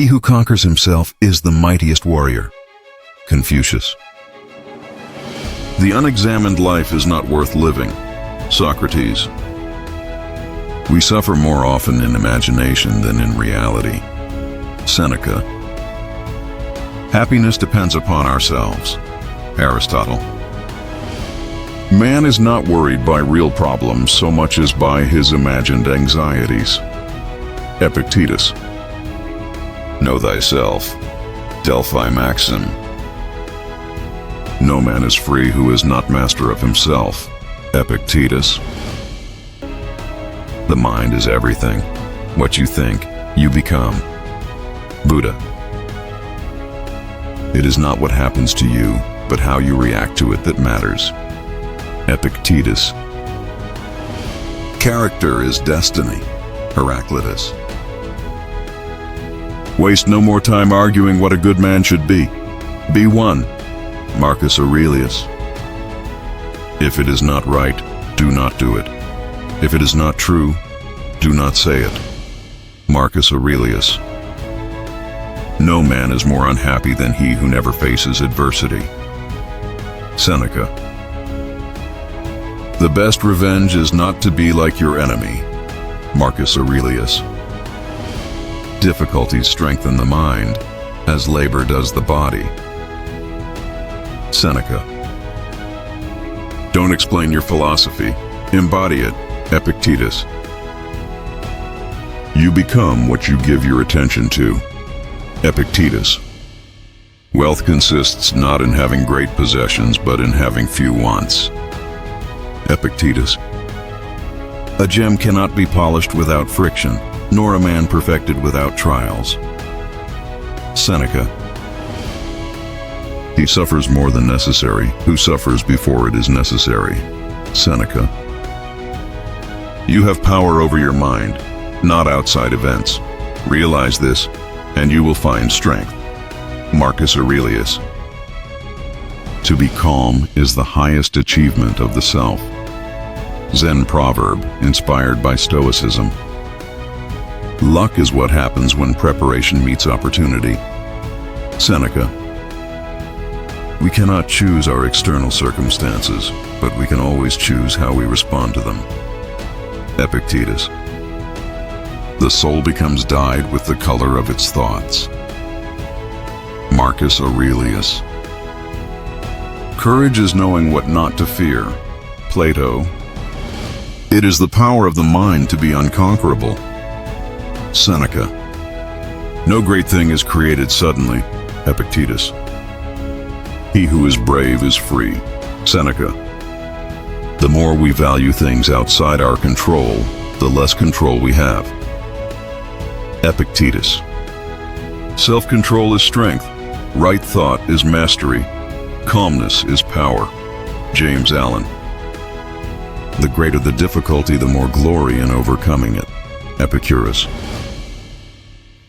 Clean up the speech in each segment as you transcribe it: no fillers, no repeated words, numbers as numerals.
He who conquers himself is the mightiest warrior. Confucius. The unexamined life is not worth living. Socrates. We suffer more often in imagination than in reality. Seneca. Happiness depends upon ourselves. Aristotle. Man is not worried by real problems so much as by his imagined anxieties. Epictetus. Know thyself. Delphi maxim. No man is free who is not master of himself. Epictetus. The mind is everything. What you think, you become. Buddha. It is not what happens to you, but how you react to it that matters. Epictetus. Character is destiny. Heraclitus. Waste no more time arguing what a good man should be. Be one. Marcus Aurelius. If it is not right, do not do it. If it is not true, do not say it. Marcus Aurelius. No man is more unhappy than he who never faces adversity. Seneca. The best revenge is not to be like your enemy. Marcus Aurelius. Difficulties strengthen the mind, as labor does the body. Seneca. Don't explain your philosophy, embody it. Epictetus. You become what you give your attention to. Epictetus. Wealth consists not in having great possessions, but in having few wants. Epictetus. A gem cannot be polished without friction, nor a man perfected without trials. Seneca. He suffers more than necessary, who suffers before it is necessary. Seneca. You have power over your mind, not outside events. Realize this, and you will find strength. Marcus Aurelius. To be calm is the highest achievement of the self. Zen proverb, inspired by Stoicism. Luck is what happens when preparation meets opportunity. Seneca. We cannot choose our external circumstances, but we can always choose how we respond to them. Epictetus. The soul becomes dyed with the color of its thoughts. Marcus Aurelius. Courage is knowing what not to fear. Plato. It is the power of the mind to be unconquerable. Seneca. No great thing is created suddenly. Epictetus. He who is brave is free. Seneca. The more we value things outside our control, the less control we have. Epictetus. Self-control is strength. Right thought is mastery. Calmness is power. James Allen. The greater the difficulty, the more glory in overcoming it. Epicurus.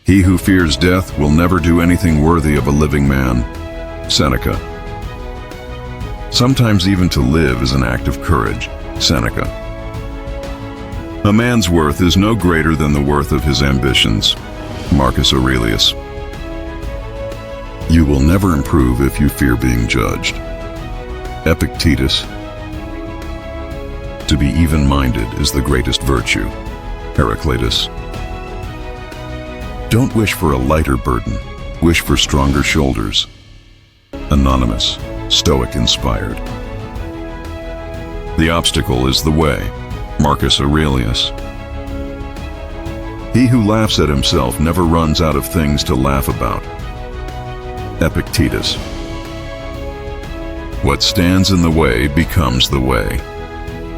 He who fears death will never do anything worthy of a living man. Seneca. Sometimes even to live is an act of courage. Seneca. A man's worth is no greater than the worth of his ambitions. Marcus Aurelius. You will never improve if you fear being judged. Epictetus. To be even-minded is the greatest virtue. Heraclitus. Don't wish for a lighter burden, wish for stronger shoulders. Anonymous, Stoic inspired. The obstacle is the way. Marcus Aurelius. He who laughs at himself never runs out of things to laugh about. Epictetus. What stands in the way becomes the way.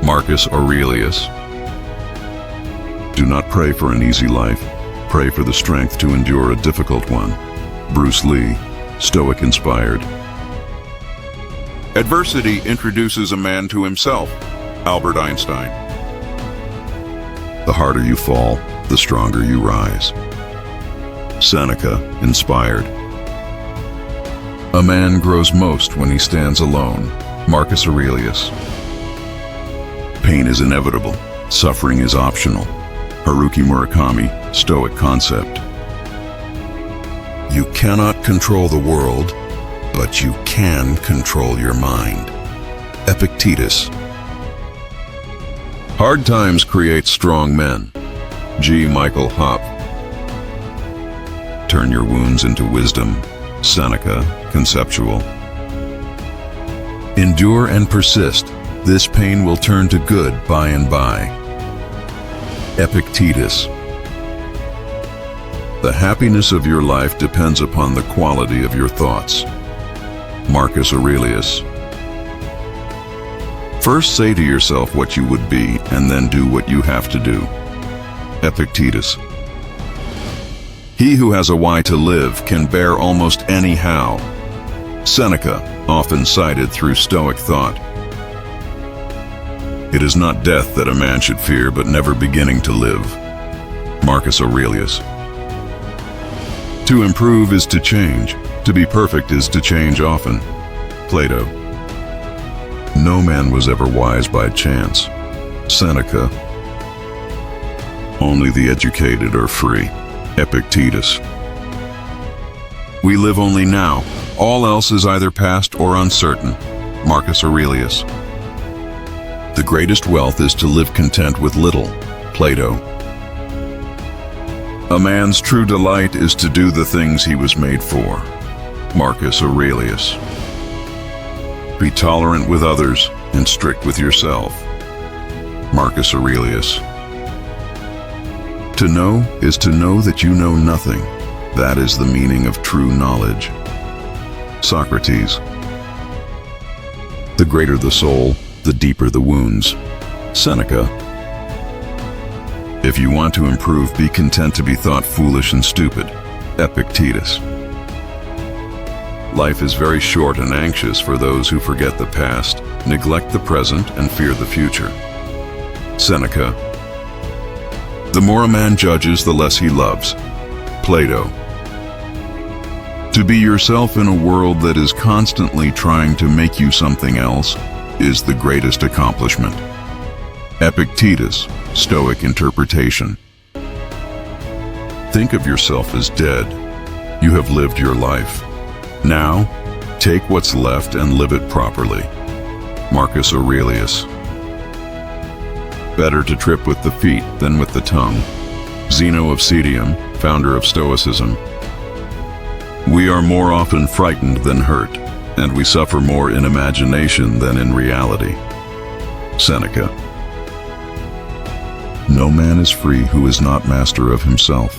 Marcus Aurelius. Do not pray for an easy life. Pray for the strength to endure a difficult one. Bruce Lee, Stoic inspired. Adversity introduces a man to himself. Albert Einstein. The harder you fall, the stronger you rise. Seneca, inspired. A man grows most when he stands alone. Marcus Aurelius. Pain is inevitable. Suffering is optional. Haruki Murakami, Stoic concept. You cannot control the world, but you can control your mind. Epictetus. Hard times create strong men. G. Michael Hopf. Turn your wounds into wisdom. Seneca, conceptual. Endure and persist. This pain will turn to good by and by. Epictetus. The happiness of your life depends upon the quality of your thoughts. Marcus Aurelius. First say to yourself what you would be, and then do what you have to do. Epictetus. He who has a why to live can bear almost any how. Seneca, often cited through Stoic thought. It is not death that a man should fear, but never beginning to live. Marcus Aurelius. To improve is to change. To be perfect is to change often. Plato. No man was ever wise by chance. Seneca. Only the educated are free. Epictetus. We live only now. All else is either past or uncertain. Marcus Aurelius. The greatest wealth is to live content with little. Plato. A man's true delight is to do the things he was made for. Marcus Aurelius. Be tolerant with others and strict with yourself. Marcus Aurelius. To know is to know that you know nothing. That is the meaning of true knowledge. Socrates. The greater the soul, the deeper the wounds. Seneca. If you want to improve, be content to be thought foolish and stupid. Epictetus. Life is very short and anxious for those who forget the past, neglect the present, and fear the future. Seneca. The more a man judges, the less he loves. Plato. To be yourself in a world that is constantly trying to make you something else is the greatest accomplishment. Epictetus, Stoic interpretation. Think of yourself as dead. You have lived your life. Now, take what's left and live it properly. Marcus Aurelius. Better to trip with the feet than with the tongue. Zeno of Citium, founder of Stoicism. We are more often frightened than hurt, and we suffer more in imagination than in reality. Seneca. No man is free who is not master of himself.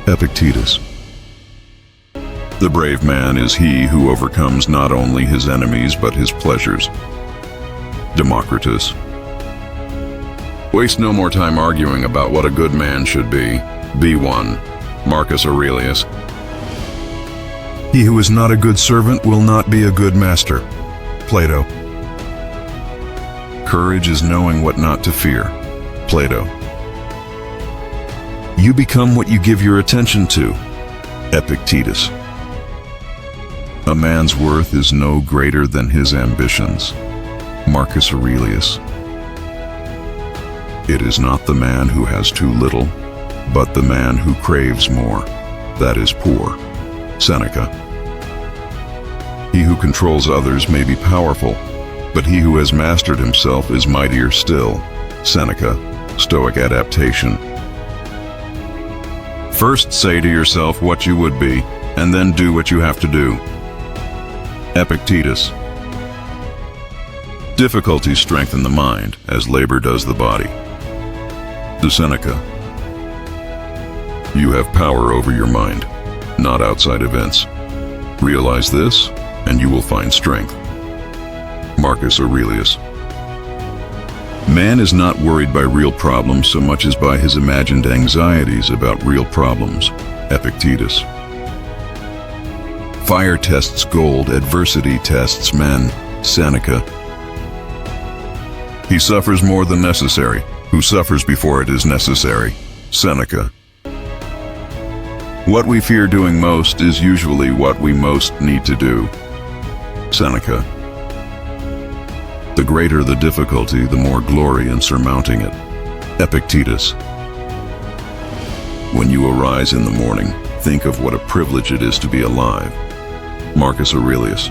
Epictetus. The brave man is he who overcomes not only his enemies but his pleasures. Democritus. Waste no more time arguing about what a good man should be. Be one. Marcus Aurelius. He who is not a good servant will not be a good master. Plato. Courage is knowing what not to fear. Plato. You become what you give your attention to. Epictetus. A man's worth is no greater than his ambitions. Marcus Aurelius. It is not the man who has too little, but the man who craves more, that is poor. Seneca. He who controls others may be powerful, but he who has mastered himself is mightier still. Seneca, Stoic adaptation. First say to yourself what you would be, and then do what you have to do. Epictetus. Difficulties strengthen the mind, as labor does the body. To Seneca. You have power over your mind, not outside events. Realize this, and you will find strength. Marcus Aurelius. Man is not worried by real problems so much as by his imagined anxieties about real problems. Epictetus. Fire tests gold, adversity tests men. Seneca. He suffers more than necessary, who suffers before it is necessary. Seneca. What we fear doing most is usually what we most need to do. Seneca. The greater the difficulty, the more glory in surmounting it. Epictetus. When you arise in the morning, Think of what a privilege it is to be alive. Marcus Aurelius.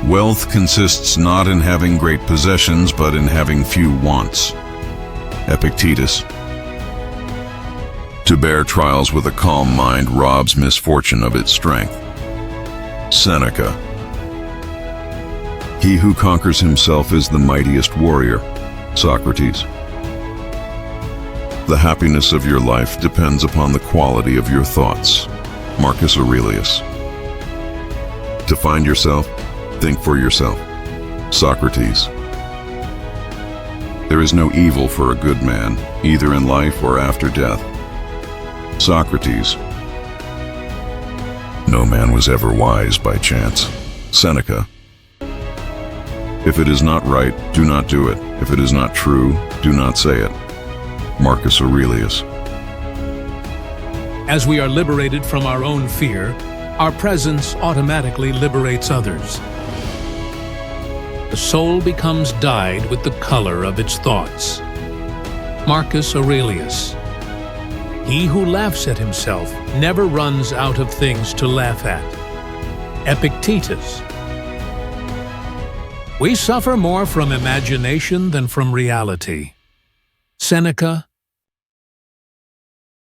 Wealth consists not in having great possessions, but in having few wants. Epictetus. To bear trials with a calm mind robs misfortune of its strength. Seneca. He who conquers himself is the mightiest warrior. Socrates. The happiness of your life depends upon the quality of your thoughts. Marcus Aurelius. To find yourself, think for yourself. Socrates. There is no evil for a good man, either in life or after death. Socrates. No man was ever wise by chance. Seneca. If it is not right, do not do it. If it is not true, do not say it. Marcus Aurelius. As we are liberated from our own fear, our presence automatically liberates others. The soul becomes dyed with the color of its thoughts. Marcus Aurelius. He who laughs at himself never runs out of things to laugh at. Epictetus. We suffer more from imagination than from reality. Seneca.